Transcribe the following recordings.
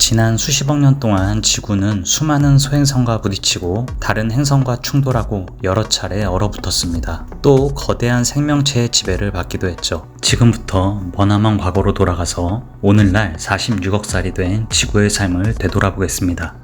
지난 수십억 년 동안 지구는 수많은 소행성과 부딪히고 다른 행성과 충돌하고 여러 차례 얼어붙었습니다. 또 거대한 생명체의 지배를 받기도 했죠. 지금부터 머나먼 과거로 돌아가서 오늘날 46억 살이 된 지구의 삶을 되돌아보겠습니다.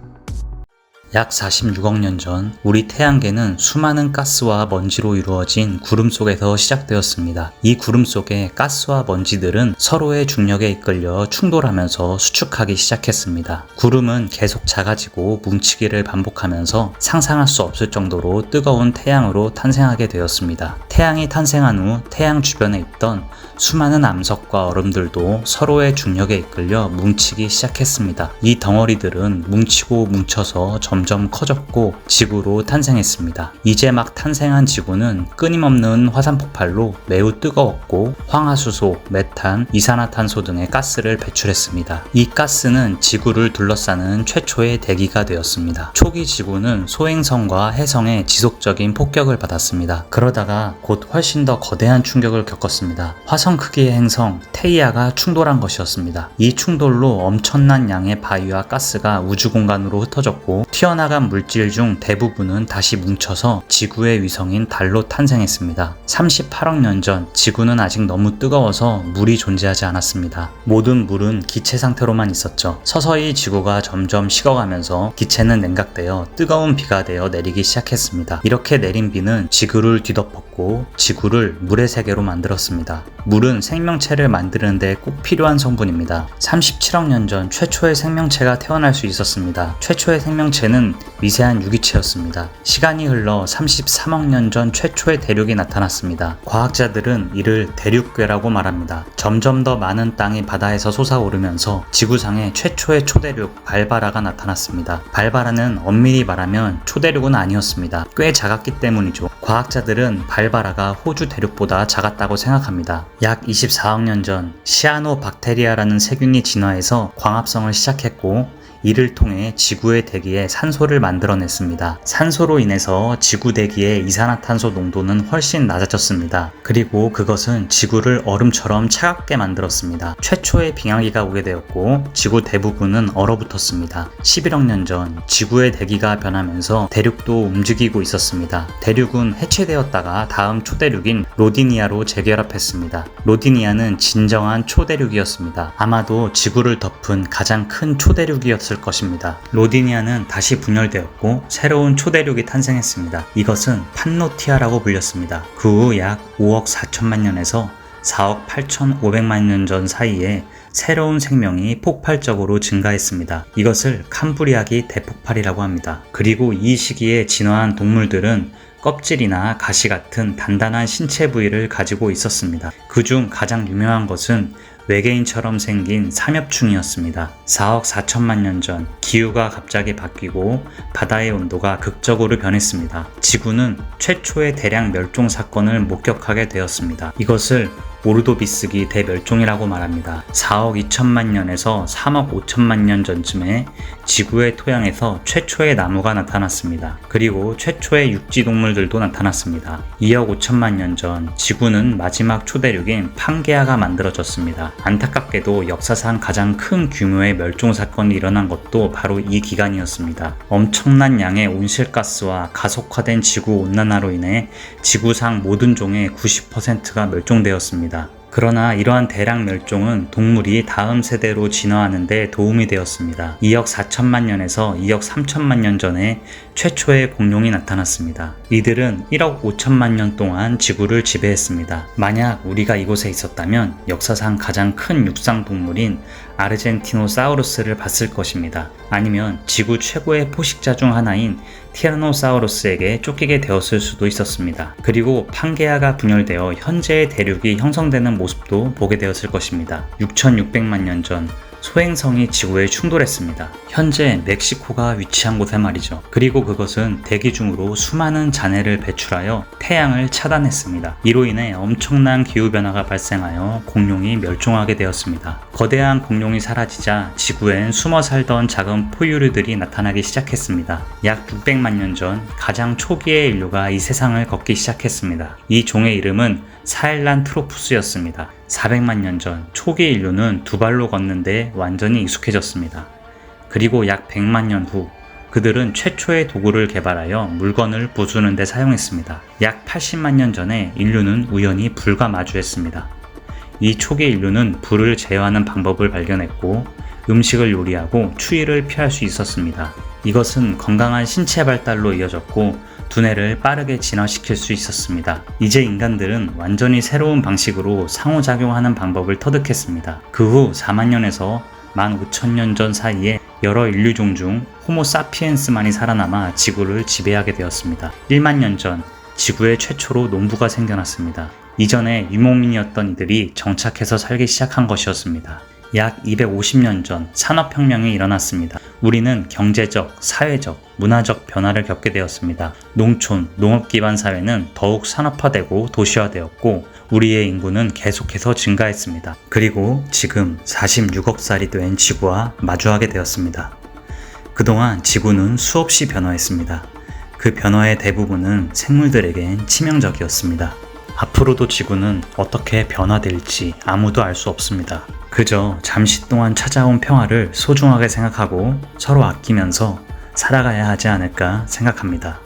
약 46억 년 전 우리 태양계는 수많은 가스와 먼지로 이루어진 구름 속에서 시작되었습니다. 이 구름 속의 가스와 먼지들은 서로의 중력에 이끌려 충돌하면서 수축하기 시작했습니다. 구름은 계속 작아지고 뭉치기를 반복하면서 상상할 수 없을 정도로 뜨거운 태양으로 탄생하게 되었습니다. 태양이 탄생한 후 태양 주변에 있던 수많은 암석과 얼음들도 서로의 중력에 이끌려 뭉치기 시작했습니다. 이 덩어리들은 뭉치고 뭉쳐서 점점 커졌고 지구로 탄생했습니다. 이제 막 탄생한 지구는 끊임없는 화산 폭발로 매우 뜨거웠고 황화수소, 메탄, 이산화탄소 등의 가스를 배출했습니다. 이 가스는 지구를 둘러싸는 최초의 대기가 되었습니다. 초기 지구는 소행성과 해성의 지속적인 폭격을 받았습니다. 그러다가 곧 훨씬 더 거대한 충격을 겪었습니다. 화성 크기의 행성 테이아가 충돌한 것이었습니다. 이 충돌로 엄청난 양의 바위와 가스가 우주 공간으로 흩어졌고 튀어나간 물질 중 대부분은 다시 뭉쳐서 지구의 위성인 달로 탄생했습니다. 38억 년 전 지구는 아직 너무 뜨거워서 물이 존재하지 않았습니다. 모든 물은 기체 상태로만 있었죠. 서서히 지구가 점점 식어가면서 기체는 냉각되어 뜨거운 비가 되어 내리기 시작했습니다. 이렇게 내린 비는 지구를 뒤덮었고 지구를 물의 세계로 만들었습니다. 물은 생명체를 만드는 데 꼭 필요한 성분입니다. 37억 년 전 최초의 생명체가 태어날 수 있었습니다. 최초의 생명체는 미세한 유기체였습니다. 시간이 흘러 33억 년 전 최초의 대륙이 나타났습니다. 과학자들은 이를 대륙괴라고 말합니다. 점점 더 많은 땅이 바다에서 솟아오르면서 지구상에 최초의 초대륙 발바라가 나타났습니다. 발바라는 엄밀히 말하면 초대륙은 아니었습니다. 꽤 작았기 때문이죠. 과학자들은 발바라가 호주 대륙보다 작았다고 생각합니다. 약 24억 년 전 시아노박테리아라는 세균이 진화해서 광합성을 시작했고 이를 통해 지구의 대기에 산소를 만들어냈습니다. 산소로 인해서 지구 대기의 이산화탄소 농도는 훨씬 낮아졌습니다. 그리고 그것은 지구를 얼음처럼 차갑게 만들었습니다. 최초의 빙하기가 오게 되었고 지구 대부분은 얼어붙었습니다. 11억 년 전 지구의 대기가 변하면서 대륙도 움직이고 있었습니다. 대륙은 해체되었다가 다음 초대륙인 로디니아로 재결합했습니다. 로디니아는 진정한 초대륙이었습니다. 아마도 지구를 덮은 가장 큰 초대륙이었을 것입니다. 로디니아는 다시 분열되었고 새로운 초대륙이 탄생했습니다. 이것은 판노티아라고 불렸습니다. 그 후 약 5억 4천만 년에서 4억 8,500만 년 전 사이에 새로운 생명이 폭발적으로 증가했습니다. 이것을 캄브리아기 대폭발이라고 합니다. 그리고 이 시기에 진화한 동물들은 껍질이나 가시 같은 단단한 신체 부위를 가지고 있었습니다. 그중 가장 유명한 것은 외계인처럼 생긴 삼엽충이었습니다. 4억 4천만 년 전 기후가 갑자기 바뀌고 바다의 온도가 극적으로 변했습니다. 지구는 최초의 대량 멸종 사건을 목격하게 되었습니다. 이것을 오르도비스기 대멸종이라고 말합니다. 4억 2천만 년에서 3억 5천만 년 전쯤에 지구의 토양에서 최초의 나무가 나타났습니다. 그리고 최초의 육지 동물들도 나타났습니다. 2억 5천만 년 전 지구는 마지막 초대륙인 판게아가 만들어졌습니다. 안타깝게도 역사상 가장 큰 규모의 멸종 사건이 일어난 것도 바로 이 기간이었습니다. 엄청난 양의 온실가스와 가속화된 지구 온난화로 인해 지구상 모든 종의 90%가 멸종되었습니다. 그러나 이러한 대량 멸종은 동물이 다음 세대로 진화하는 데 도움이 되었습니다. 2억 4천만 년에서 2억 3천만 년 전에 최초의 공룡이 나타났습니다. 이들은 1억 5천만 년 동안 지구를 지배했습니다. 만약 우리가 이곳에 있었다면 역사상 가장 큰 육상 동물인 아르젠티노사우루스를 봤을 것입니다. 아니면 지구 최고의 포식자 중 하나인 티라노사우루스에게 쫓기게 되었을 수도 있었습니다. 그리고 판게아가 분열되어 현재의 대륙이 형성되는 모습도 보게 되었을 것입니다. 6,600만 년 전 소행성이 지구에 충돌했습니다. 현재 멕시코가 위치한 곳에 말이죠. 그리고 그것은 대기 중으로 수많은 잔해를 배출하여 태양을 차단했습니다. 이로 인해 엄청난 기후변화가 발생하여 공룡이 멸종하게 되었습니다. 거대한 공룡이 사라지자 지구엔 숨어 살던 작은 포유류들이 나타나기 시작했습니다. 약 600만 년 전 가장 초기의 인류가 이 세상을 걷기 시작했습니다. 이 종의 이름은 사헬란트로푸스였습니다. 400만 년 전 초기 인류는 두 발로 걷는데 완전히 익숙해졌습니다. 그리고 약 100만 년 후, 그들은 최초의 도구를 개발하여 물건을 부수는 데 사용했습니다. 약 80만 년 전에 인류는 우연히 불과 마주했습니다. 이 초기 인류는 불을 제어하는 방법을 발견했고 음식을 요리하고 추위를 피할 수 있었습니다. 이것은 건강한 신체 발달로 이어졌고 두뇌를 빠르게 진화시킬 수 있었습니다. 이제 인간들은 완전히 새로운 방식으로 상호작용하는 방법을 터득했습니다. 그 후 4만 년에서 15,000년 전 사이에 여러 인류종 중 호모사피엔스만이 살아남아 지구를 지배하게 되었습니다. 1만 년 전 지구에 최초로 농부가 생겨났습니다. 이전에 유목민이었던 이들이 정착해서 살기 시작한 것이었습니다. 약 250년 전 산업혁명이 일어났습니다. 우리는 경제적, 사회적, 문화적 변화를 겪게 되었습니다. 농촌, 농업 기반 사회는 더욱 산업화되고 도시화되었고 우리의 인구는 계속해서 증가했습니다. 그리고 지금 46억 살이 된 지구와 마주하게 되었습니다. 그동안 지구는 수없이 변화했습니다. 그 변화의 대부분은 생물들에겐 치명적이었습니다. 앞으로도 지구는 어떻게 변화될지 아무도 알 수 없습니다. 그저 잠시 동안 찾아온 평화를 소중하게 생각하고 서로 아끼면서 살아가야 하지 않을까 생각합니다.